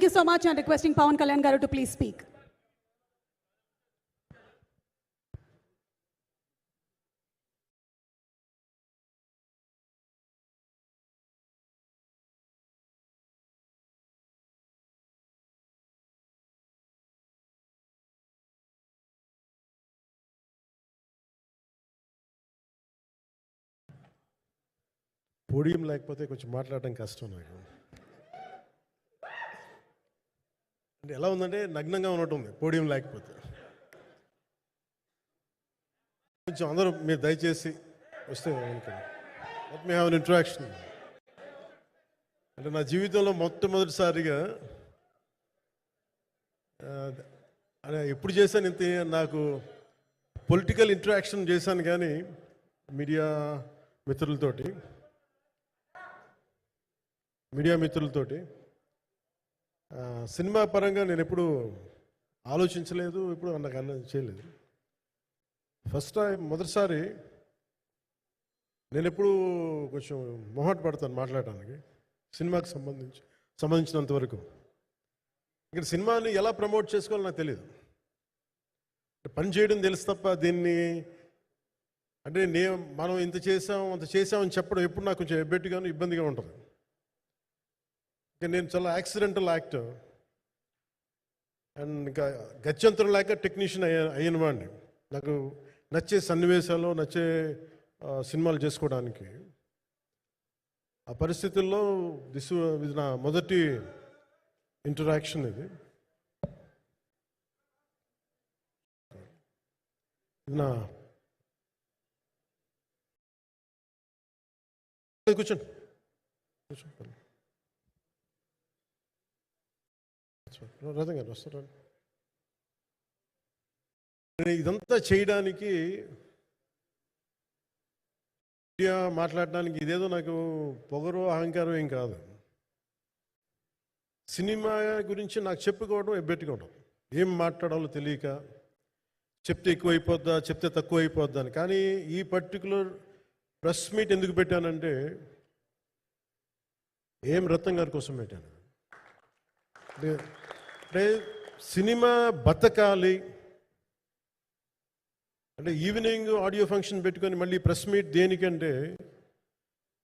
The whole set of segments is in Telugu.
you so much, and requesting Pawan Kalyan garu to please speak. Podium లేకపోతే కొంచెం మాట్లాడడం కష్టం నాకు. అంటే ఎలా ఉందంటే నగ్నంగా ఉన్నట్టుంది పోడియం లేకపోతే. కొంచెం అందరూ మీరు దయచేసి వస్తే let me have an interaction. అంటే నా జీవితంలో మొట్టమొదటిసారిగా ఎప్పుడు చేశాను ఇంత, నాకు పొలిటికల్ ఇంటరాక్షన్ చేశాను కానీ మీడియా మిత్రులతోటి సినిమా పరంగా నేను ఎప్పుడు ఆలోచించలేదు, ఎప్పుడు నాకు చేయలేదు. ఫస్ట్ టైం మొదటిసారి నేను ఎప్పుడు కొంచెం మొహాట పడతాను మాట్లాడటానికి సినిమాకి సంబంధించినంత వరకు. ఇక్కడ సినిమాని ఎలా ప్రమోట్ చేసుకోవాలో నాకు తెలియదు. పని చేయడం తెలుసు తప్ప దీన్ని అంటే మనం ఇంత చేసామని చెప్పడం ఎప్పుడు నాకు కొంచెం ఎబ్బెట్టుగాను ఇబ్బందిగా ఉంటుంది. నేను చాలా యాక్సిడెంటల్ యాక్టర్ అండ్ ఇంకా గత్యంతరం లేక టెక్నీషియన్ అయిన వాడిని. నాకు నచ్చే సన్నివేశాలు, నచ్చే సినిమాలు చేసుకోవడానికి. ఆ పరిస్థితుల్లో ఇది నా మొదటి ఇంటరాక్షన్. ఇది నా కూర్చోండి. రథం గారు వస్తారు. ఇదంతా చేయడానికి, మాట్లాడడానికి ఇదేదో నాకు పొగరు అహంకారం ఏం కాదు. సినిమా గురించి నాకు చెప్పుకోవడం ఎబ్బెట్టుకోవడం, ఏం మాట్లాడాలో తెలియక, చెప్తే ఎక్కువైపోద్దా చెప్తే తక్కువ అయిపోద్దా అని. కానీ ఈ పర్టికులర్ ప్రెస్ మీట్ ఎందుకు పెట్టానంటే ఏం రత్నం గారి కోసం పెట్టాను. అంటే సినిమా బతకాలి అంటే ఈవినింగ్ ఆడియో ఫంక్షన్ పెట్టుకొని మళ్ళీ ప్రెస్ మీట్ దేనికంటే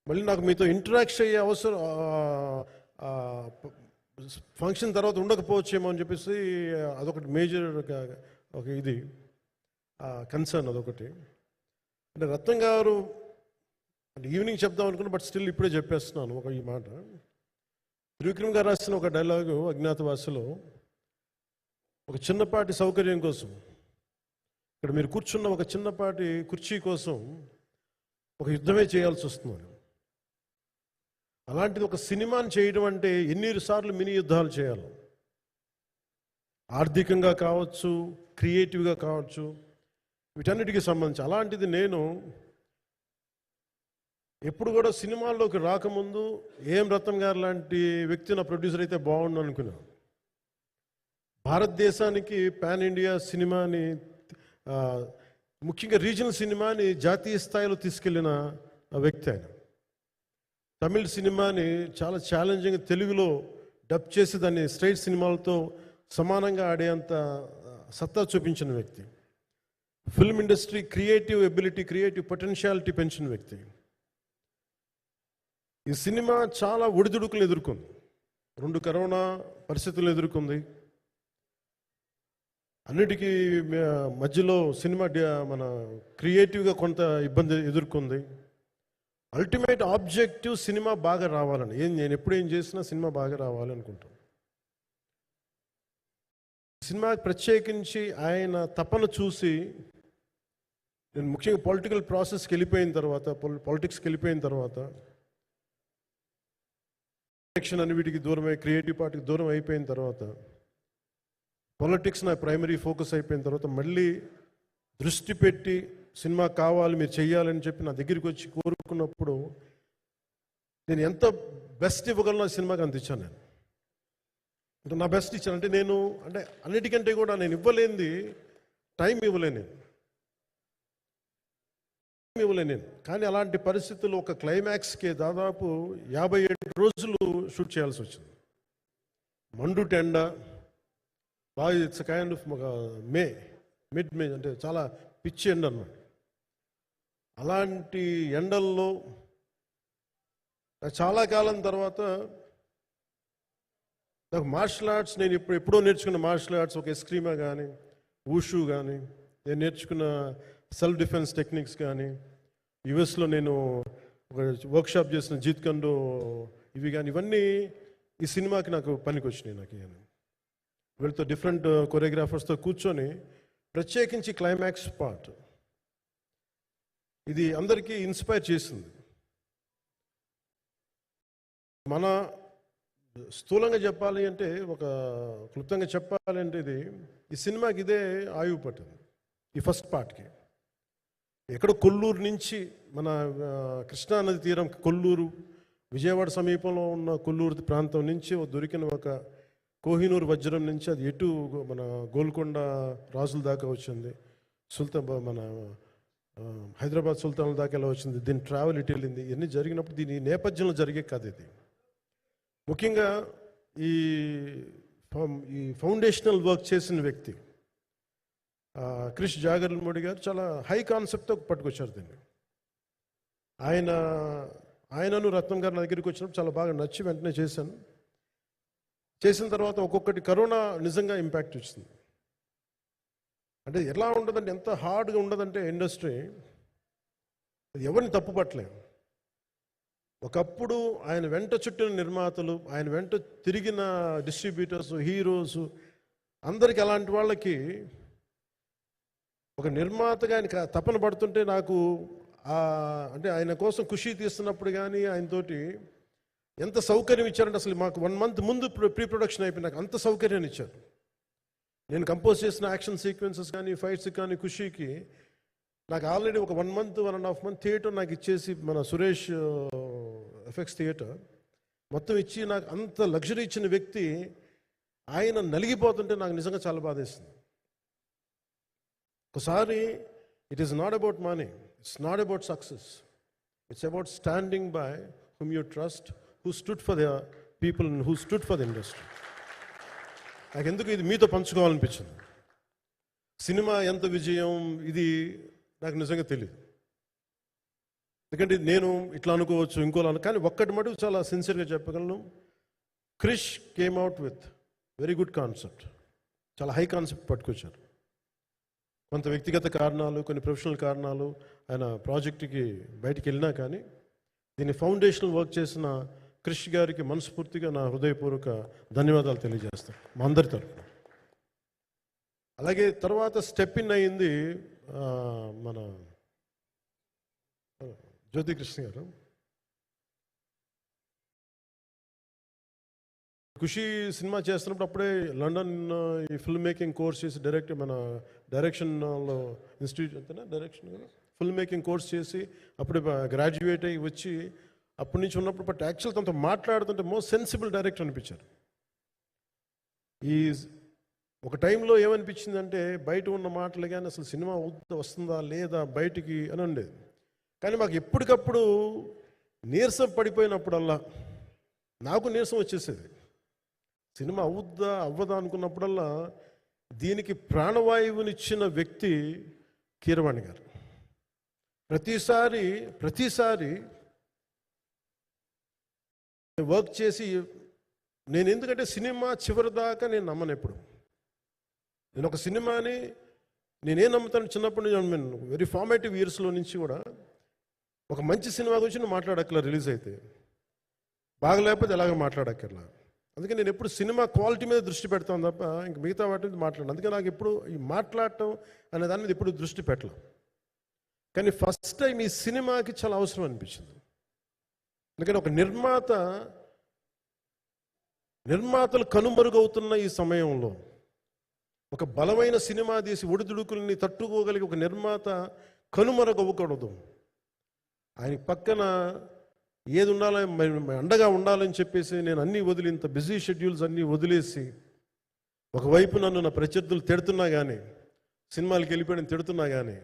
మళ్ళీ నాకు మీతో ఇంటరాక్ట్ అయ్యే అవసరం, ఫంక్షన్ తర్వాత ఉండకపోవచ్చేమో అని చెప్పేసి అదొకటి మేజర్ ఒక ఇది కన్సర్న్. అదొకటి. అంటే రత్నం గారు అంటే ఈవినింగ్ చెప్దాం అనుకున్నా, బట్ స్టిల్ ఇప్పుడే చెప్పేస్తున్నాను ఈ మాట. త్రివిక్రమ్ గారు రాసిన ఒక డైలాగు అజ్ఞాతవాసిలో, ఒక చిన్నపాటి సౌకర్యం కోసం, ఇక్కడ మీరు కూర్చున్న ఒక చిన్నపాటి కుర్చీ కోసం ఒక యుద్ధమే చేయాల్సి వస్తుంది. అలాంటిది ఒక సినిమాని చేయడం అంటే ఎన్నిసార్లు మినీ యుద్ధాలు చేయాలి, ఆర్థికంగా కావచ్చు, క్రియేటివ్గా కావచ్చు, వీటన్నిటికీ సంబంధించి. అలాంటిది నేను ఎప్పుడు కూడా సినిమాల్లోకి రాకముందు ఏం రత్నం గారు లాంటి వ్యక్తి నా ప్రొడ్యూసర్ అయితే బాగుండు అనుకున్నాను. భారతదేశానికి పాన్ ఇండియా సినిమాని, ముఖ్యంగా రీజనల్ సినిమాని జాతీయ స్థాయిలో తీసుకెళ్లిన వ్యక్తి ఆయన. తమిళ సినిమాని చాలా ఛాలెంజింగ్ తెలుగులో డబ్ చేసి దాన్ని స్ట్రైట్ సినిమాలతో సమానంగా ఆడేంత సత్తా చూపించిన వ్యక్తి. Film industry creative ability, creative potentiality పెంచిన వ్యక్తి. ఈ సినిమా చాలా ఒడిదుడుకులు ఎదుర్కొంది, 2 కరోనా పరిస్థితులు ఎదుర్కొంది. అన్నిటికీ మధ్యలో సినిమా మన క్రియేటివ్గా కొంత ఇబ్బంది ఎదుర్కొంది. అల్టిమేట్ ఆబ్జెక్టివ్ సినిమా బాగా రావాలని, నేను ఎప్పుడు ఏం చేసినా సినిమా బాగా రావాలి అనుకుంటాను. సినిమాకి ప్రత్యేకించి ఆయన తపన చూసి నేను ముఖ్యంగా పొలిటికల్ ప్రాసెస్కి వెళ్ళిపోయిన తర్వాత, పాలిటిక్స్కి వెళ్ళిపోయిన తర్వాత, ఎలక్షన్ అని వీటికి దూరమై క్రియేటివ్ పార్టీకి దూరం అయిపోయిన తర్వాత, పాలిటిక్స్ నా ప్రైమరీ ఫోకస్ అయిపోయిన తర్వాత మళ్ళీ దృష్టి పెట్టి సినిమా కావాలి మీరు చెయ్యాలని చెప్పి నా దగ్గరికి వచ్చి కోరుకున్నప్పుడు నేను ఎంత బెస్ట్ ఇవ్వగలను సినిమాకి అంత ఇచ్చాను. నేను అంటే నా బెస్ట్ ఇచ్చాను. అంటే నేను అంటే అన్నిటికంటే కూడా నేను ఇవ్వలేనిది టైం ఇవ్వలేను నేను. కానీ అలాంటి పరిస్థితుల్లో ఒక క్లైమాక్స్కి దాదాపు 57 రోజులు షూట్ చేయాల్సి వచ్చింది. మండు టెండ బాగా ఇట్స్ కైండ్ ఆఫ్ ఒక మిడ్ మే అంటే చాలా పిచ్చి ఎండ అన్నమాట. అలాంటి ఎండల్లో చాలా కాలం తర్వాత నాకు మార్షల్ ఆర్ట్స్, నేను ఎప్పుడో నేర్చుకున్న మార్షల్ ఆర్ట్స్, ఒక ఎస్క్రీమా కానీ, ఊషు కానీ, నేను నేర్చుకున్న సెల్ఫ్ డిఫెన్స్ టెక్నిక్స్ కానీ, యుఎస్లో నేను ఒక వర్క్షాప్ చేసిన జీత్ కండో ఇవి కానీ, ఇవన్నీ ఈ సినిమాకి నాకు పనికి వచ్చినాయి. నాకు వీళ్ళతో డిఫరెంట్ కొరియోగ్రాఫర్స్తో కూర్చొని ప్రత్యేకించి క్లైమాక్స్ పార్ట్ ఇది అందరికీ ఇన్స్పైర్ చేసింది. మన స్థూలంగా చెప్పాలి అంటే, ఒక క్లుప్తంగా చెప్పాలి అంటే, ఈ సినిమాకి ఇదే ఆయువు పట్టింది. ఈ ఫస్ట్ పార్ట్కి ఎక్కడో కొల్లూరు నుంచి, మన కృష్ణానది తీరం కొల్లూరు, విజయవాడ సమీపంలో ఉన్న కొల్లూరు ప్రాంతం నుంచి దొరికిన ఒక కోహినూరు వజ్రం నుంచి అది ఎటు మన గోల్కొండ రాజుల దాకా వచ్చింది, మన హైదరాబాద్ సుల్తాన్ల దాకా ఎలా వచ్చింది, దీని ట్రావెల్ ఇటు వెళ్ళింది. ఇవన్నీ జరిగినప్పుడు దీని నేపథ్యంలో జరిగే కథ ఇది. ముఖ్యంగా ఈ ఫౌండేషనల్ వర్క్ చేసిన వ్యక్తి క్రిష్ జాగర్లమూడి గారు చాలా హై కాన్సెప్ట్తో పట్టుకొచ్చారు దీన్ని. ఆయనను రత్నం గారు నా దగ్గరికి వచ్చినప్పుడు చాలా బాగా నచ్చి వెంటనే చేశాను. చేసిన తర్వాత ఒక్కొక్కటి కరోనా నిజంగా ఇంపాక్ట్ వచ్చింది. అంటే ఎలా ఉండదంటే, ఎంత హార్డ్గా ఉండదంటే ఇండస్ట్రీ, ఎవరిని తప్పు పట్టలేం. ఒకప్పుడు ఆయన వెంట చుట్టిన నిర్మాతలు, ఆయన వెంట తిరిగిన డిస్ట్రిబ్యూటర్స్, హీరోస్, అందరికి అలాంటి వాళ్ళకి ఒక నిర్మాతగా ఆయన తపన పడుతుంటే నాకు అంటే ఆయన కోసం ఖుషి తీస్తున్నప్పుడు కానీ ఆయనతోటి ఎంత సౌకర్యం ఇచ్చారంటే, అసలు మాకు 1 month ముందు ప్రీ ప్రొడక్షన్ అయిపోయి నాకు అంత సౌకర్యాన్ని ఇచ్చారు. నేను కంపోజ్ చేసిన యాక్షన్ సీక్వెన్సెస్ కానీ, ఫైట్స్ కానీ, ఖుషీకి నాకు ఆల్రెడీ ఒక 1 month 1.5 month థియేటర్ నాకు ఇచ్చేసి, మన సురేష్ ఎఫెక్ట్స్ థియేటర్ మొత్తం ఇచ్చి నాకు అంత లగ్జరీ ఇచ్చిన వ్యక్తి ఆయన నలిగిపోతుంటే నాకు నిజంగా చాలా బాధేస్తుంది. ఒకసారి it is not about money, it's not about success, it's about standing by whom you trust, who stood for the people and who stood for the industry. నాకు ఎందుకు ఇది మీతో పంచుకోవాలనిపించింది. సినిమా ఎంత విజయం ఇది నాకు నిజంగా తెలియదు, ఎందుకంటే నేను ఇట్లా అనుకోవచ్చు, ఇంకోలా కానీ ఒక్కటి మటుకు చాలా సిన్సియర్గా చెప్పగలను. Krish came out with very good concept, చాలా హై కాన్సెప్ట్ పట్టుకొచ్చారు. కొంత వ్యక్తిగత కారణాలు, కొన్ని ప్రొఫెషనల్ కారణాలు ఆయన ప్రాజెక్టుకి బయటికి వెళ్ళినా కానీ, దీన్ని ఫౌండేషనల్ వర్క్ చేసిన క్రిష్ గారికి మనస్ఫూర్తిగా నా హృదయపూర్వక ధన్యవాదాలు తెలియజేస్తాను మా అందరి తరఫున. అలాగే తర్వాత స్టెప్ ఇన్ అయింది మన జ్యోతికృష్ణ గారు. ఖుషి సినిమా చేస్తున్నప్పుడు అప్పుడే లండన్ ఈ ఫిల్మ్ మేకింగ్ కోర్స్ చేసి మన డైరెక్షన్లో ఇన్స్టిట్యూట్ అంతేనా డైరెక్షన్ ఫిల్మ్ మేకింగ్ కోర్స్ చేసి అప్పుడే గ్రాడ్యుయేట్ అయ్యి వచ్చి అప్పటి నుంచి ఉన్నప్పుడు బట్ యాక్చువల్ తనతో మాట్లాడుతుంటే మోస్ట్ సెన్సిబుల్ డైరెక్టర్ అనిపించారు. ఈ ఒక టైంలో ఏమనిపించిందంటే, బయట ఉన్న మాటలు కానీ అసలు సినిమా వస్తుందా లేదా బయటికి అని ఉండేది. కానీ మాకు ఎప్పటికప్పుడు నీరసం పడిపోయినప్పుడల్లా, నాకు నీరసం వచ్చేసేది. సినిమా అవ్వదా అనుకున్నప్పుడల్లా దీనికి ప్రాణవాయువునిచ్చిన వ్యక్తి కీరవాణి గారు. ప్రతిసారి వర్క్ చేసి నేను, ఎందుకంటే సినిమా చివరి దాకా నేను నమ్మను ఎప్పుడు. నేను ఒక సినిమాని నేనేం నమ్ముతాను, చిన్నప్పటి నుంచి వెరీ ఫార్మేటివ్ ఇయర్స్లో నుంచి కూడా ఒక మంచి సినిమా గురించి నువ్వు మాట్లాడక్కర్లా, రిలీజ్ అయితే బాగలేకపోతే ఎలాగ మాట్లాడక్కర్లా. అందుకే నేను ఎప్పుడు సినిమా క్వాలిటీ మీద దృష్టి పెడతాను తప్ప ఇంక మిగతా వాటి మీద మాట్లాడను. అందుకే నాకు ఎప్పుడు ఈ మాట్లాడటం అనే దాని మీద ఎప్పుడు దృష్టి పెట్టలేం. కానీ ఫస్ట్ టైం ఈ సినిమాకి చాలా అవసరం అనిపించింది. ఎందుకంటే ఒక నిర్మాతలు కనుమరుగవుతున్న ఈ సమయంలో ఒక బలమైన సినిమా తీసి ఒడిదుడుకుల్ని తట్టుకోగలిగి ఒక నిర్మాత కనుమరుగవ్వకూడదు. ఆయన పక్కన ఏది ఉండాలని, అండగా ఉండాలని చెప్పేసి నేను అన్నీ వదిలి, ఇంత బిజీ షెడ్యూల్స్ అన్నీ వదిలేసి, ఒకవైపు నన్ను నా ప్రత్యర్థులు తిడుతున్నా కానీ, సినిమాలకి వెళ్ళిపోయిన తిడుతున్నా కానీ,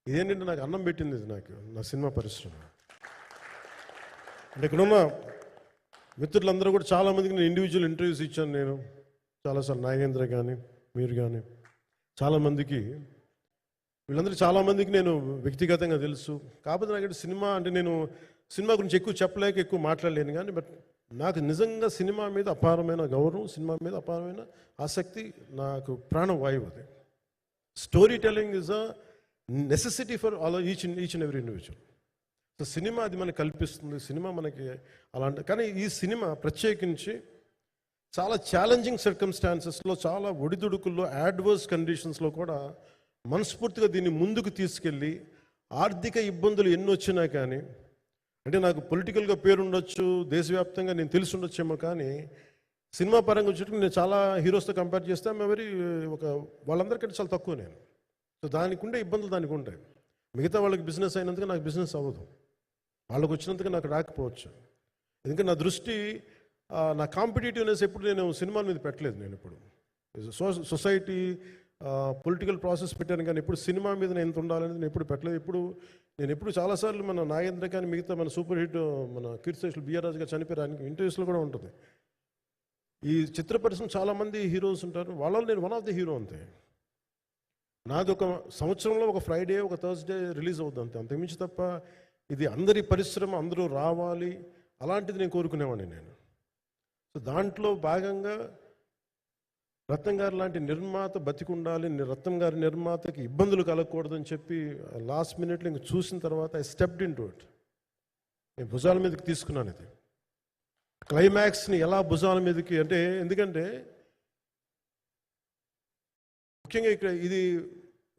ఇదేంటంటే నాకు అన్నం పెట్టింది ఇది, నాకు నా సినిమా పరిశ్రమ. అంటే ఇక్కడున్న మిత్రులందరూ కూడా చాలామందికి నేను ఇండివిజువల్ ఇంటర్వ్యూస్ ఇచ్చాను. నేను చాలాసార్లు నాగేంద్ర కానీ మీరు కానీ చాలామందికి, వీళ్ళందరూ చాలామందికి నేను వ్యక్తిగతంగా తెలుసు. కాకపోతే నాకు సినిమా అంటే నేను సినిమా గురించి ఎక్కువ చెప్పలేక ఎక్కువ మాట్లాడలేను. కానీ బట్ నాకు నిజంగా సినిమా మీద అపారమైన గౌరవం, సినిమా మీద అపారమైన ఆసక్తి, నాకు ప్రాణవాయువు అది. Story telling is a necessity for all each and every individual. So cinema అది మనకు కల్పిస్తుంది, సినిమా మనకి అలాంటి. కానీ ఈ సినిమా ప్రత్యేకించి చాలా ఛాలెంజింగ్ సర్కమ్స్టాన్సెస్లో, చాలా ఒడిదుడుకుల్లో, యాడ్వర్స్ కండిషన్స్లో కూడా మనస్ఫూర్తిగా దీన్ని ముందుకు తీసుకెళ్ళి, ఆర్థిక ఇబ్బందులు ఎన్ని వచ్చినా కానీ, అంటే నాకు పొలిటికల్గా పేరు ఉండొచ్చు, దేశవ్యాప్తంగా నేను తెలిసి ఉండొచ్చేమో, కానీ సినిమా పరంగా వచ్చేటప్పుడు నేను చాలా హీరోస్తో కంపేర్ చేస్తే వెరీ వాళ్ళందరికంటే చాలా తక్కువ నేను. సో దానికి ఉండే ఇబ్బందులు దానికి ఉంటాయి. మిగతా వాళ్ళకి బిజినెస్ అయినందుకు నాకు బిజినెస్ అవ్వదు, వాళ్ళకి వచ్చినందుకు నాకు రాకపోవచ్చు. ఎందుకంటే నా దృష్టి, నా కాంపిటేటివ్నెస్ ఎప్పుడు నేను సినిమాల మీద పెట్టలేదు. నేను ఇప్పుడు సొసైటీ పొలిటికల్ ప్రాసెస్ పెట్టాను, కానీ ఎప్పుడు సినిమా మీద నేను ఎంత ఉండాలనేది నేను ఎప్పుడు పెట్టలేదు. నేను ఎప్పుడు చాలాసార్లు మన నాగేంద్ర కానీ మిగతా మన సూపర్ హిట్ మన కీర్తిశేషులు బిఆర్ రాజు గారు చనిపోయారు, ఆయనకి ఇంటర్వ్యూస్లో కూడా ఉంటుంది. ఈ చిత్ర పరిశ్రమ చాలామంది హీరోస్ ఉంటారు, వాళ్ళలో నేను వన్ ఆఫ్ ది హీరో అంతే. నాది ఒక సంవత్సరంలో ఒక ఫ్రైడే, ఒక థర్స్డే రిలీజ్ అవుద్ది అంతే, అంతకుమించి తప్ప ఇది అందరి పరిశ్రమ, అందరూ రావాలి అలాంటిది నేను కోరుకునేవాడిని నేను. సో దాంట్లో భాగంగా రత్నం గారు లాంటి నిర్మాత బతికుండాలి, రత్నం గారి నిర్మాతకి ఇబ్బందులు కలగకూడదని చెప్పి లాస్ట్ మినిట్లో ఇంక చూసిన తర్వాత I stepped in to it. నేను భుజాల మీదకి తీసుకున్నాను ఇది. క్లైమాక్స్ని ఎలా భుజాల మీదకి అంటే, ఎందుకంటే ముఖ్యంగా ఇక్కడ ఇది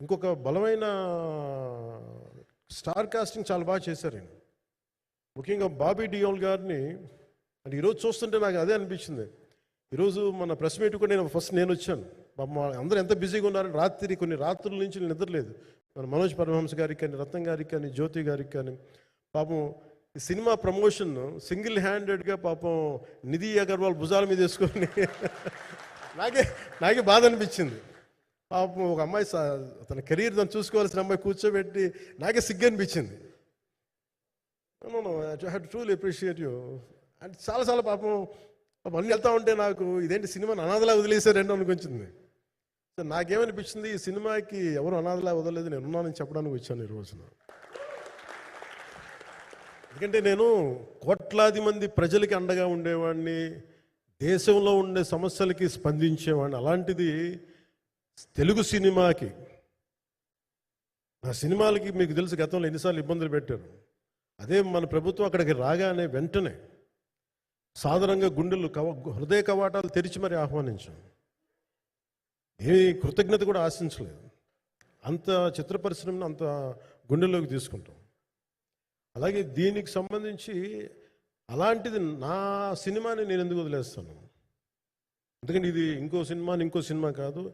ఇంకొక బలమైన స్టార్ కాస్టింగ్ చాలా బాగా చేశారు నేను. ముఖ్యంగా బాబీ డియోల్ గారిని అంటే ఈరోజు చూస్తుంటే నాకు అదే అనిపించింది. ఈరోజు మన ప్రెస్ మీట్ కూడా నేను వచ్చాను. అందరూ ఎంత బిజీగా ఉన్నారని కొన్ని రాత్రుల నుంచి నేను నిద్రలేదు. మన మనోజ్ పరమహంస గారికి కానీ, రత్నం గారికి కానీ, జ్యోతి గారికి కానీ, పాపం ఈ సినిమా ప్రమోషన్ సింగిల్ హ్యాండెడ్గా పాపం నిధి అగర్వాల్ భుజాల మీద వేసుకొని నాకే బాధ అనిపించింది. పాపం ఒక అమ్మాయి తన కెరీర్ తను చూసుకోవాల్సిన అమ్మాయి కూర్చోబెట్టి నాకే సిగ్గు అనిపించింది. I have to truly appreciate you. అంటే చాలా పాపం అన్నీ వెళ్తా ఉంటే నాకు ఇదేంటి సినిమాని అనాథలా వదిలేసారండి అనిపించింది. సో నాకేమనిపించింది, ఈ సినిమాకి ఎవరు అనాథలా వదలలేదు, నేను ఉన్నానని చెప్పడానికి వచ్చాను ఈ రోజున. ఎందుకంటే నేను కోట్లాది మంది ప్రజలకి అండగా ఉండేవాడిని, దేశంలో ఉండే సమస్యలకి స్పందించేవాడిని. అలాంటిది తెలుగు సినిమాకి, నా సినిమాలకి మీకు తెలుసు గతంలో ఎన్నిసార్లు ఇబ్బందులు పెట్టారు. అదే మన ప్రభుత్వం అక్కడికి రాగానే వెంటనే సాధారణంగా హృదయ కవాటాలు తెరిచి మరి ఆహ్వానించాం. ఏ కృతజ్ఞత కూడా ఆశించలేదు. అంత చిత్ర పరిశ్రమను అంత గుండెల్లోకి తీసుకుంటాం. అలాగే దీనికి సంబంధించి అలాంటిది నా సినిమాని నేను ఎందుకు వదిలేస్తాను? ఎందుకంటే ఇది ఇంకో సినిమా కాదు.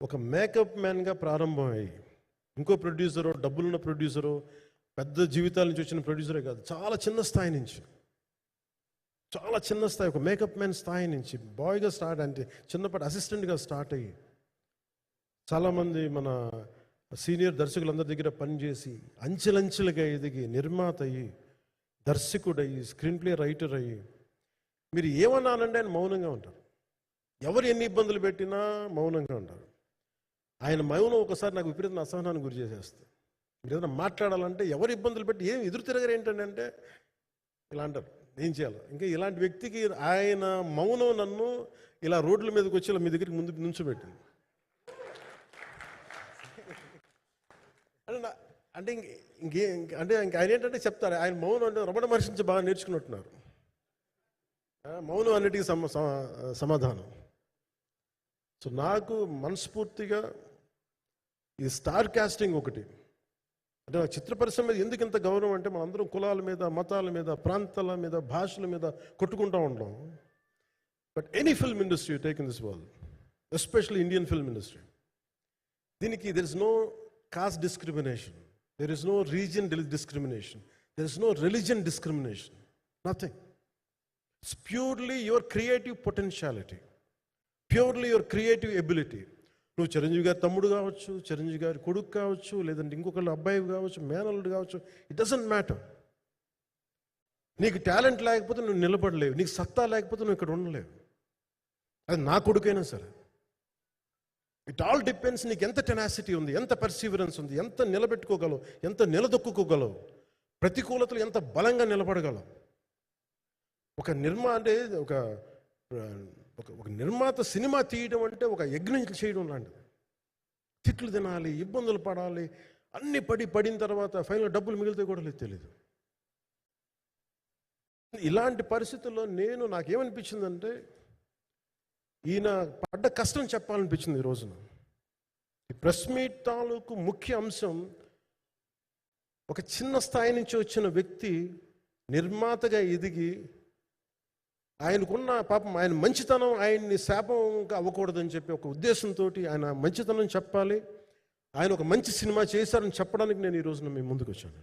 ఒక మేకప్ మ్యాన్గా ప్రారంభమయ్యి ఇంకో ప్రొడ్యూసరు, డబ్బులున్న ప్రొడ్యూసరు, పెద్ద జీవితాల నుంచి వచ్చిన ప్రొడ్యూసరే కాదు, చాలా చిన్న స్థాయి నుంచి, ఒక మేకప్ మ్యాన్ స్థాయి నుంచి బాయ్గా స్టార్ట్, అంటే చిన్నపాటి అసిస్టెంట్గా స్టార్ట్ అయ్యి చాలామంది మన సీనియర్ దర్శకులందరి దగ్గర పనిచేసి అంచెలంచెలుగా ఎదిగి నిర్మాత అయ్యి, దర్శకుడయ్యి, స్క్రీన్ ప్లే రైటర్ అయ్యి, మీరు ఏమన్నానంటే ఆయన మౌనంగా ఉంటారు. ఎవరు ఎన్ని ఇబ్బందులు పెట్టినా మౌనంగా ఉంటారు. ఆయన మౌనం ఒకసారి నాకు విపరీత అసహనానికి గురి చేసేస్తుంది. మీరు ఏదైనా మాట్లాడాలంటే ఎవరు ఇబ్బందులు పెట్టి ఏం ఎదురు తిరగరు ఏంటంటే అంటే ఇలా అంటారు, ఏం చేయాలి. ఇంకా ఇలాంటి వ్యక్తికి ఆయన మౌనం నన్ను ఇలా రోడ్ల మీదకి వచ్చి ఇలా మీ దగ్గరికి ముందు నుంచోబెట్టింది. అంటే ఆయన ఏంటంటే చెప్తారు, ఆయన మౌనం అంటే రమణ మహర్షి నుంచి బాగా నేర్చుకున్నట్టున్నారు. మౌనం అన్నిటికీ సమాధానం. సో నాకు మనస్ఫూర్తిగా ఈ స్టార్ కాస్టింగ్ ఒకటి అంటే నాకు చిత్ర పరిశ్రమ మీద ఎందుకు ఇంత గౌరవం అంటే, మనందరం కులాల మీద, మతాల మీద, ప్రాంతాల మీద, భాషల మీద కొట్టుకుంటూ ఉంటాం. But any film industry take in this world, especially Indian film industry, దీనికి there is no caste discrimination, there is no region discrimination, there is no religion discrimination, nothing. It's purely your creative potentiality, purely your creative ability. నువ్వు చిరంజీవి గారి తమ్ముడు కావచ్చు, చిరంజీవి గారి కొడుకు కావచ్చు, లేదంటే ఇంకొకళ్ళు అబ్బాయి కావచ్చు, మేనల్లుడు కావచ్చు, ఇట్ డజంట్ మ్యాటర్. నీకు టాలెంట్ లేకపోతే నువ్వు నిలబడలేవు, నీకు సత్తా లేకపోతే నువ్వు ఇక్కడ ఉండలేవు. అది నా కొడుకైనా సరే. ఇట్ ఆల్ డిపెండ్స్ నీకు ఎంత టెనాసిటీ ఉంది, ఎంత పర్సీవరెన్స్ ఉంది, ఎంత నిలబెట్టుకోగలవు, ఎంత నిలదొక్కుకోగలవు, ప్రతికూలతలు ఎంత బలంగా నిలబడగలవు. ఒక నిర్మాత సినిమా తీయడం అంటే ఒక యజ్ఞం చేయడం లాంటిది. తిట్లు తినాలి, ఇబ్బందులు పడాలి, అన్ని పడిన తర్వాత ఫైనల్ డబ్బులు మిగిలితే కూడా లేదు తెలియదు. ఇలాంటి పరిస్థితుల్లో నాకేమనిపించిందంటే ఈయన పడ్డ కష్టం చెప్పాలనిపించింది ఈ రోజున. ఈ ప్రెస్ మీట్ తాలూకు ముఖ్య అంశం ఒక చిన్న స్థాయి నుంచి వచ్చిన వ్యక్తి నిర్మాతగా ఎదిగి ఆయనకున్న పాపం ఆయన మంచితనం ఆయన్ని శాపంగా అవ్వకూడదని చెప్పి ఒక ఉద్దేశంతో ఆయన మంచితనం చెప్పాలి, ఆయన ఒక మంచి సినిమా చేశారని చెప్పడానికి నేను ఈ రోజున మీ ముందుకు వచ్చాను.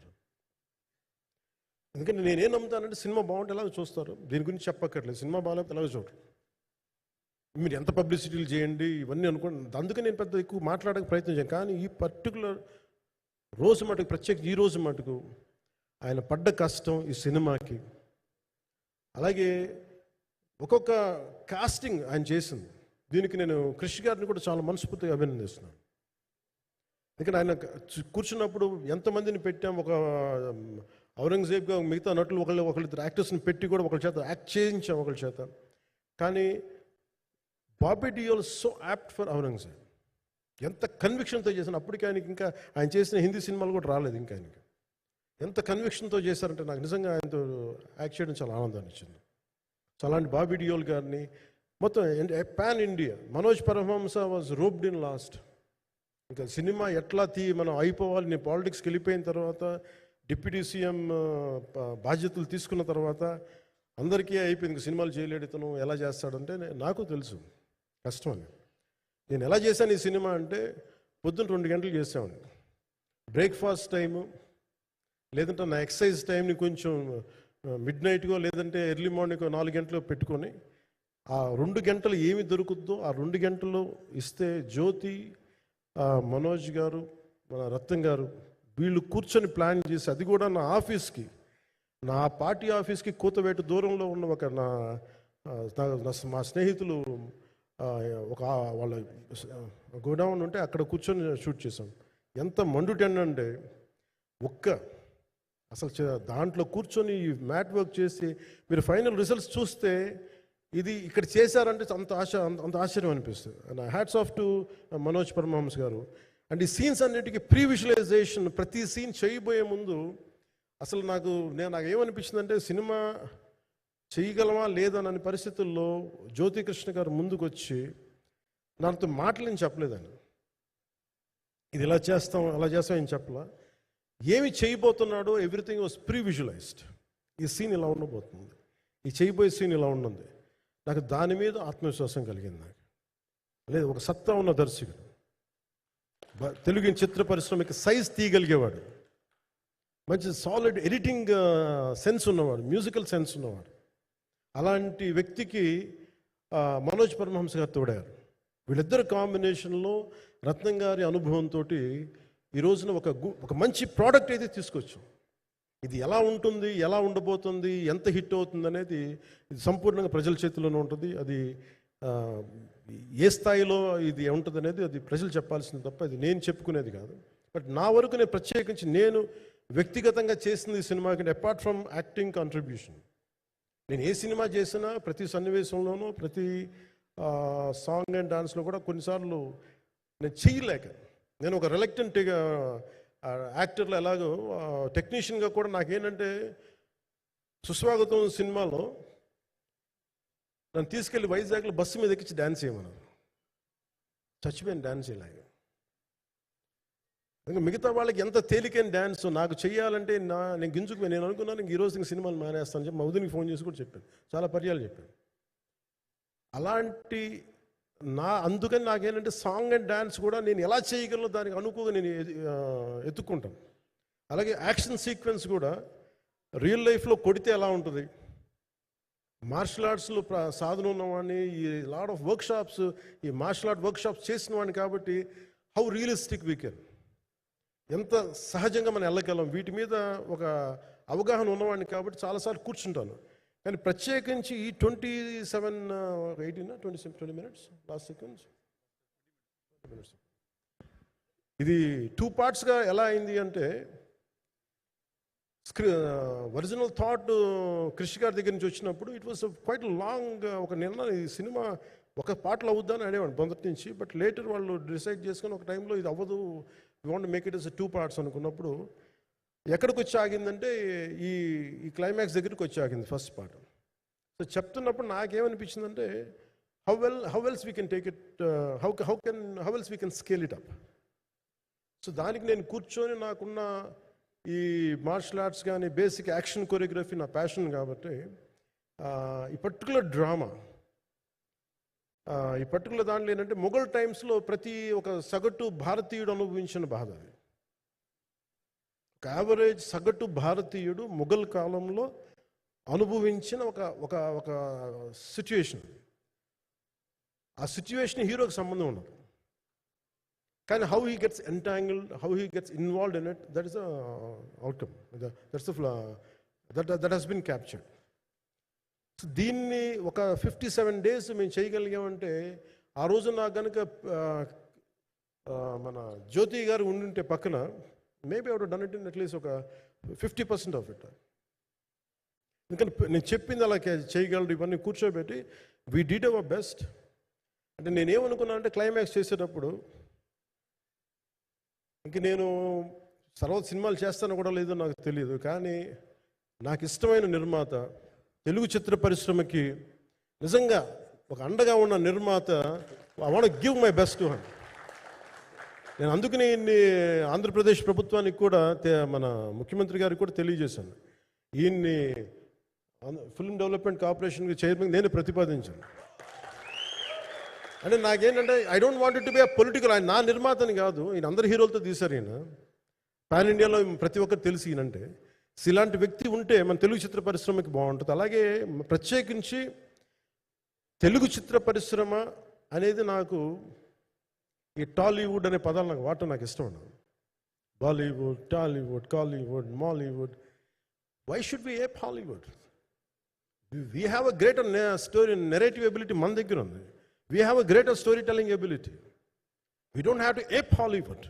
ఎందుకంటే నేనేం నమ్ముతానంటే సినిమా బాగుంటే ఎలాగో చూస్తారు, దీని గురించి చెప్పక్కర్లేదు. సినిమా బాగాలేకపోతే ఎలాగో చూడరు, మీరు ఎంత పబ్లిసిటీలు చేయండి ఇవన్నీ అనుకోండి. అందుకే నేను పెద్ద ఎక్కువ మాట్లాడడానికి ప్రయత్నం చేయను. కానీ ఈ పర్టికులర్ రోజు మటుకు, ప్రత్యేక ఈ రోజు మటుకు ఆయన పడ్డ కష్టం ఈ సినిమాకి, అలాగే ఒక్కొక్క కాస్టింగ్ ఆయన చేసింది, దీనికి నేను క్రిష్ గారిని కూడా చాలా మనస్ఫూర్తిగా అభినందిస్తున్నాను. ఎందుకంటే ఆయన కూర్చున్నప్పుడు ఎంతమందిని పెట్టాం, ఒక ఔరంగజేబ్గా మిగతా నటులు ఒకళ్ళిద్దరు యాక్టర్స్ని పెట్టి కూడా ఒకళ్ళ చేత యాక్ట్ చేయించాం ఒకళ్ళ చేత. కానీ Bobby Deol so apt for Aurangzeb, ఎంత కన్విక్షన్తో చేశాను. అప్పటికి ఆయనకి ఇంకా ఆయన చేసిన హిందీ సినిమాలు కూడా రాలేదు ఇంకా ఆయనకి. ఎంత కన్విక్షన్తో చేశారంటే నాకు నిజంగా ఆయనతో యాక్ట్ చేయడం చాలా ఆనందాన్ని ఇచ్చింది. సో అలాంటి బాబీ డియోల్ గారిని మొత్తం pan India. Manoj Paramahamsa was roped in last. ఇంకా సినిమా ఎట్లా మనం అయిపోవాలి, నేను పాలిటిక్స్కి వెళ్ళిపోయిన తర్వాత డిప్యూటీ సీఎం బాధ్యతలు తీసుకున్న తర్వాత అందరికీ అయిపోయింది, ఇంకా సినిమాలు చేయలేడు ఇతను, ఎలా చేస్తాడంటే నాకు తెలుసు కష్టం అని. నేను ఎలా చేశాను ఈ సినిమా అంటే పొద్దున్న 2 గంటలు చేసామండి, బ్రేక్ఫాస్ట్ టైము, లేదంటే నా ఎక్సర్సైజ్ టైంని కొంచెం మిడ్ నైట్గో లేదంటే ఎర్లీ మార్నింగ్ 4 గంటలు పెట్టుకొని ఆ 2 గంటలు ఏమి దొరుకుద్దో ఆ 2 గంటలు ఇస్తే జ్యోతి, మనోజ్ గారు, మన రత్నం గారు వీళ్ళు కూర్చొని ప్లాన్ చేసి, అది కూడా నా ఆఫీస్కి, నా పార్టీ ఆఫీస్కి కూతవేటు దూరంలో ఉన్న మా స్నేహితులు వాళ్ళ గోడౌన్ ఉంటే అక్కడ కూర్చొని షూట్ చేసాం. ఎంత మండుటెండంటే అసలు దాంట్లో కూర్చొని మ్యాట్ వర్క్ చేసి మీరు ఫైనల్ రిజల్ట్స్ చూస్తే ఇది ఇక్కడ చేశారంటే అంత ఆశ్చర్యం అనిపిస్తుంది. Hats off to Manoj Paramahamsa గారు. అండ్ ఈ సీన్స్ అన్నిటికీ ప్రీ విజువలైజేషన్, ప్రతి సీన్ చేయబోయే ముందు అసలు నాకు ఏమనిపించిందంటే సినిమా చేయగలమా లేదనని పరిస్థితుల్లో జ్యోతికృష్ణ గారు ముందుకు వచ్చి నాతో మాటలు నేను చెప్పలేదని, ఇది ఇలా చేస్తాం అలా చేస్తాం ఏం చెప్పలా, ఏమి చేయబోతున్నాడో ఎవ్రీథింగ్ వాజ్ ప్రీ విజువలైజ్డ్. ఈ సీన్ ఇలా ఉండబోతుంది, ఈ చేయబోయే సీన్ ఇలా ఉన్నది. నాకు దాని మీద ఆత్మవిశ్వాసం కలిగింది. నాకు లేదు, ఒక సత్తా ఉన్న దర్శకుడు, తెలుగు చిత్ర పరిశ్రమకి సైజ్ తీయగలిగేవాడు, మంచి సాలిడ్ ఎడిటింగ్ సెన్స్ ఉన్నవాడు, మ్యూజికల్ సెన్స్ ఉన్నవాడు. అలాంటి వ్యక్తికి మనోజ్ పరమహంస గారు తోడారు. వీళ్ళిద్దరు కాంబినేషన్లో రత్నం గారి అనుభవంతో ఈ రోజున ఒక మంచి ప్రోడక్ట్ అయితే తీసుకొచ్చాం. ఇది ఎలా ఉంటుంది, ఎలా ఉండబోతుంది, ఎంత హిట్ అవుతుంది అనేది ఇది సంపూర్ణంగా ప్రజల చేతిలోనే ఉంటుంది. అది ఏ స్థాయిలో ఇది ఉంటుంది అనేది అది ప్రజలు చెప్పాల్సింది తప్ప ఇది నేను చెప్పుకునేది కాదు. బట్ నా వరకు నేను ప్రత్యేకించి నేను వ్యక్తిగతంగా చేసింది ఈ సినిమాకి, అపార్ట్ ఫ్రమ్ యాక్టింగ్ కాంట్రిబ్యూషన్, నేను ఏ సినిమా చేసినా ప్రతి సన్నివేశంలోనూ ప్రతి సాంగ్ అండ్ డాన్స్లో కూడా కొన్నిసార్లు నేను చేయలేక, నేను ఒక రిలక్టెంట్ యాక్టర్లో ఎలాగో టెక్నీషియన్గా కూడా నాకేంటంటే సుస్వాగతం సినిమాలో నన్ను తీసుకెళ్ళి వైజాగ్లో బస్సు మీద ఎక్కించి డ్యాన్స్ చేయమన్నారు. చచ్చిపోయాను డ్యాన్స్ చేయలేక. ఇంకా మిగతా వాళ్ళకి ఎంత తేలికైన డ్యాన్స్ నాకు చేయాలంటే నేను గింజుకుపోయి నేను అనుకున్నాను ఈరోజు ఇంక సినిమాలు మానేస్తాను చెప్పి మా వదినికి ఫోన్ చేసి కూడా చెప్పాను, చాలా పర్యాలు చెప్పాను. అలాంటి అందుకని నాకేంటంటే సాంగ్ అండ్ డ్యాన్స్ కూడా నేను ఎలా చేయగలను దానికి అనుకోగా నేను ఎత్తుక్కుంటాను. అలాగే యాక్షన్ సీక్వెన్స్ కూడా రియల్ లైఫ్లో కొడితే ఎలా ఉంటుంది, మార్షల్ ఆర్ట్స్లో సాధన ఉన్నవాడిని, ఈ లాట్ ఆఫ్ వర్క్షాప్స్, ఈ మార్షల్ ఆర్ట్ వర్క్షాప్స్ చేసిన వాడిని కాబట్టి హౌ రియలిస్టిక్ వీ కెన్, ఎంత సహజంగా మనం వెళ్ళగలం, వీటి మీద ఒక అవగాహన ఉన్నవాడిని కాబట్టి చాలాసార్లు కూర్చుంటాను. కానీ ప్రత్యేకించి ఈ 20 మినిట్స్ లాస్ట్ సెకండ్స్ ఇది 2 పార్ట్స్గా ఎలా అయింది అంటే, ఒరిజినల్ థాట్ కృషి గారి దగ్గర నుంచి వచ్చినప్పుడు ఇట్ వాస్ క్వైట్ లాంగ్. ఒక నిర్ణయం, ఈ సినిమా ఒక పార్ట్లో అవుద్దని అనేవాడు మొదటి నుంచి. బట్ లేటర్ వాళ్ళు డిసైడ్ చేసుకొని ఒక టైంలో ఇది అవ్వదు, you want make it as 2 parts అనుకున్నప్పుడు ఎక్కడికి వచ్చి ఆగిందంటే ఈ క్లైమాక్స్ దగ్గరికి వచ్చి ఆగింది ఫస్ట్ పార్ట్. సో చెప్తున్నప్పుడు నాకేమనిపించిందంటే, how else we can take it, how else we can scale it up. So దానికి నేను కూర్చొని నాకున్న ఈ మార్షల్ ఆర్ట్స్ కానీ బేసిక్ యాక్షన్ కొరియోగ్రఫీ నా ప్యాషన్ కాబట్టి ఈ పర్టికులర్ డ్రామా, ఈ పర్టికులర్ దాంట్లో ఏంటంటే మొఘల్ టైమ్స్లో ప్రతి ఒక సగటు భారతీయుడు అనుభవించిన బాధ అది. ఒక యావరేజ్ సగటు భారతీయుడు మొఘల్ కాలంలో అనుభవించిన ఒక ఒక ఒక సిచ్యువేషన్. ఆ సిచ్యువేషన్ హీరోకి సంబంధం ఉండదు, కానీ how he gets entangled, how he gets involved in it, that is the outcome, that has been captured. So దీన్ని ఒక 57 days మేము చేయగలిగామంటే, ఆ రోజు నాకు కనుక మన జ్యోతి గారు ఉండుంటే పక్కన, maybe I would done it in at least ఒక 50% ఆఫ్ ఇట్. ఎందుకంటే నేను చెప్పింది అలా చేయగలరు ఇవన్నీ కూర్చోబెట్టి వీ డిడ్ అవర్ బెస్ట్. అంటే నేనేమనుకున్నా అంటే, క్లైమాక్స్ చేసేటప్పుడు ఇంక నేను తర్వాత సినిమాలు చేస్తానో కూడా లేదో నాకు తెలియదు, కానీ నాకు ఇష్టమైన నిర్మాత, తెలుగు చిత్ర పరిశ్రమకి నిజంగా ఒక అండగా ఉన్న నిర్మాత, I want give my best to him. నేను అందుకని ఆంధ్రప్రదేశ్ ప్రభుత్వానికి కూడా, మన ముఖ్యమంత్రి గారికి కూడా తెలియజేశాను, ఈయన్ని ఫిల్మ్ డెవలప్మెంట్ కార్పొరేషన్కి చైర్మన్ నేను ప్రతిపాదించాను. అంటే నాకేంటంటే, I don't want it to be a political. ఆయన నా నిర్మాతని కాదు, ఈయన అందరు హీరోలతో తీశారు. ఈయన పాన్ ఇండియాలో ప్రతి ఒక్కరు తెలిసి ఈయనంటే. ఇలాంటి వ్యక్తి ఉంటే మన తెలుగు చిత్ర పరిశ్రమకి బాగుంటుంది. అలాగే ప్రత్యేకించి తెలుగు చిత్ర పరిశ్రమ అనేది నాకు, ఈ టాలీవుడ్ అనే పదాలు నాకు వాడటం నాకు ఇష్టం ఉండదు. Bollywood, Tollywood, Kollywood, Mollywood. Why should we ape Hollywood? We have a greater story narrative ability మన దగ్గర ఉంది. We have a greater storytelling ability. We don't have to ape Hollywood.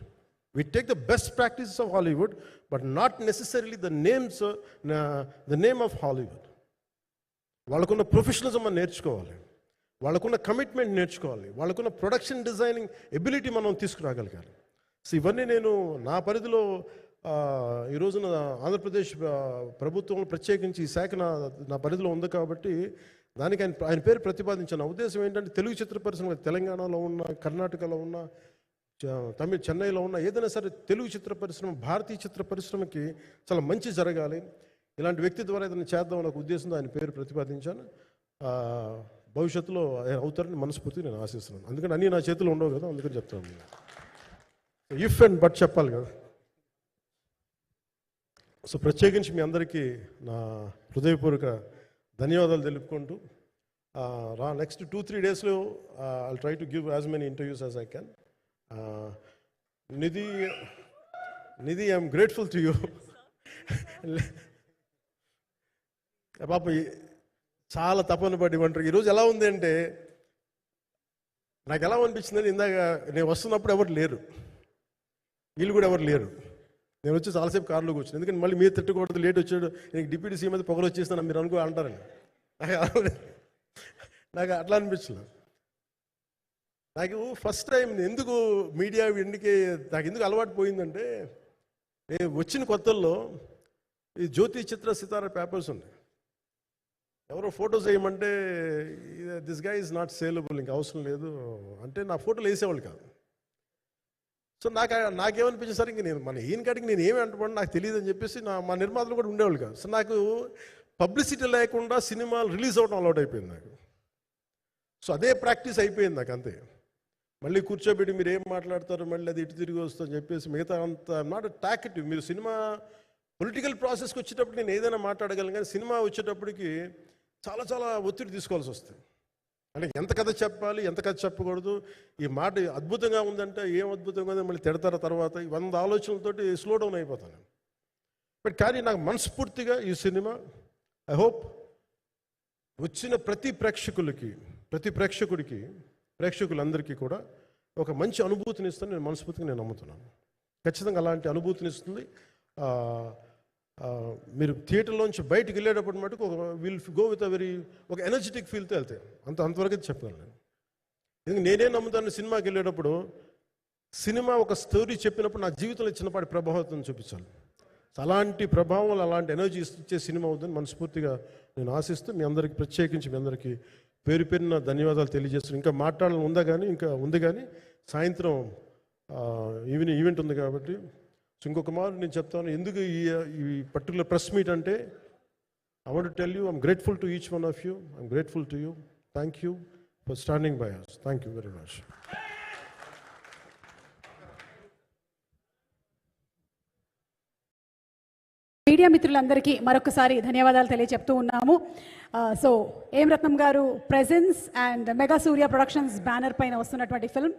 We take the best practices of Hollywood, but not necessarily the name of Hollywood. వాళ్ళకున్న ప్రొఫెషనలిజం మనం నేర్చుకోవాలి, వాళ్ళకున్న కమిట్మెంట్ నేర్చుకోవాలి, వాళ్ళకున్న ప్రొడక్షన్ డిజైనింగ్ ఎబిలిటీ మనం తీసుకురాగలగాలి. సో ఇవన్నీ నేను నా పరిధిలో ఈ రోజున ఆంధ్రప్రదేశ్ ప్రభుత్వంలో ప్రత్యేకించి ఈ శాఖ నా పరిధిలో ఉంది కాబట్టి దానికి ఆయన పేరు ప్రతిపాదించాను. నా ఉద్దేశం ఏంటంటే, తెలుగు చిత్ర పరిశ్రమ తెలంగాణలో ఉన్న, కర్ణాటకలో ఉన్న, చెన్నైలో ఉన్న, ఏదైనా సరే తెలుగు చిత్ర పరిశ్రమ, భారతీయ చిత్ర పరిశ్రమకి చాలా మంచి జరగాలి, ఇలాంటి వ్యక్తి ద్వారా ఏదైనా చేద్దామని ఒక ఉద్దేశంతో ఆయన పేరు ప్రతిపాదించాను. భవిష్యత్తులో ఆయన అవుతారని మనస్ఫూర్తిగా నేను ఆశిస్తున్నాను. అందుకని అన్నీ నా చేతిలో ఉండవు కదా, అందుకని చెప్తాను. ఇఫ్ అండ్ బట్ చెప్పాలి కదా. సో ప్రత్యేకించి మీ అందరికీ నా హృదయపూర్వక ధన్యవాదాలు తెలుపుకుంటూ, నెక్స్ట్ 2-3 daysలో I'll try to give as many interviews as I can. Nidhi, I'm grateful to you. పాప చాలా తపన పడి ఉంటారు. ఈరోజు ఎలా ఉంది అంటే, నాకు ఎలా అనిపించిందని, ఇందాక నేను వస్తున్నప్పుడు ఎవరు లేరు, వీళ్ళు కూడా ఎవరు లేరు. నేను వచ్చి చాలాసేపు కార్లో కూర్చున్నాను, ఎందుకంటే మళ్ళీ మీరు తిట్టకూడదు, లేట్ వచ్చాడు, నీకు డిప్యూటీ సీఎం అయితే పొగలు వచ్చేస్తాను మీరు అంటారని. నాకు అట్లా అనిపించలేదు. నాకు ఫస్ట్ టైం ఎందుకు మీడియా నాకు ఎందుకు అలవాటు పోయిందంటే, నేను వచ్చిన కొత్తల్లో ఈ జ్యోతి చిత్ర సితార పేపర్స్ ఉన్నాయి. ఎవరో ఫోటోస్ వేయమంటే, this guy is not saleable, ఇంకా అవసరం లేదు అంటే నా ఫోటోలు వేసేవాళ్ళు కాదు. సో నాకేమనిపించింది, సరే ఇంక నేను మన ఈయన కాడికి నేను ఏమి అంటున్నాను నాకు తెలియదు అని చెప్పేసి మా నిర్మాతలు కూడా ఉండేవాళ్ళు కాదు. సో నాకు పబ్లిసిటీ లేకుండా సినిమాలు రిలీజ్ అవ్వడం అలవాటు అయిపోయింది నాకు. సో అదే ప్రాక్టీస్ అయిపోయింది నాకు, అంతే. మళ్ళీ కూర్చోబెట్టి మీరు ఏం మాట్లాడతారు, మళ్ళీ అది ఇటు తిరిగి వస్తుందని చెప్పేసి మిగతా అంత నాట్ టాకెటివ్. మీరు సినిమా పొలిటికల్ ప్రాసెస్కి వచ్చేటప్పుడు నేను ఏదైనా మాట్లాడగలను, కానీ సినిమా వచ్చేటప్పటికి చాలా చాలా ఒత్తిడి తీసుకోవాల్సి వస్తుంది. అంటే ఎంత కథ చెప్పాలి, ఎంత కథ చెప్పకూడదు, ఈ మాట అద్భుతంగా ఉందంటే ఏం అద్భుతంగా ఉందని మళ్ళీ తిడతారు తర్వాత, 100 ఆలోచనలతోటి స్లో డౌన్ అయిపోతాను. బట్ కానీ నాకు మనస్ఫూర్తిగా ఈ సినిమా ఐ హోప్ వచ్చిన ప్రతి ప్రేక్షకులందరికీ కూడా ఒక మంచి అనుభూతిని ఇస్తుంది. నేను మనస్ఫూర్తిగా నేను నమ్ముతున్నాను. ఖచ్చితంగా అలాంటి అనుభూతిని ఇస్తుంది. మీరు థియేటర్లోంచి బయటికి వెళ్ళేటప్పుడు మటుకు విల్ గో విత్ ఒక ఎనర్జెటిక్ ఫీల్తో వెళ్తాయి. అంతవరకు చెప్పగలను నేను. ఎందుకంటే నేనే నమ్ముతాను, సినిమాకి వెళ్ళేటప్పుడు సినిమా ఒక స్టోరీ చెప్పినప్పుడు నా జీవితంలో చిన్నపాటి ప్రభావం చూపించాలి. అలాంటి ప్రభావం, అలాంటి ఎనర్జీ ఇచ్చే సినిమా అవుతుందని మనస్ఫూర్తిగా నేను ఆశిస్తూ మీ అందరికీ ప్రత్యేకించి మీ అందరికీ పేరు పేరున ధన్యవాదాలు తెలియజేస్తున్నాను. ఇంకా మాట్లాడాలని ఉంది కానీ సాయంత్రం ఈవెంట్ ఉంది కాబట్టి ఇంకొక మారు నేను చెప్తాను ఎందుకు ఈ పర్టికులర్ ప్రెస్ మీట్ అంటే I want to tell you I'm grateful to each one of you. I'm grateful to you. Thank you for standing by us. Thank you very much. Media మిత్రులందరికీ మరొకసారి ధన్యవాదాలు తెలియజెప్తూ ఉన్నాము. సో ఏం రత్నం గారు presence and mega Surya productions banner పైన వస్తున్నటువంటి ఫిల్మ్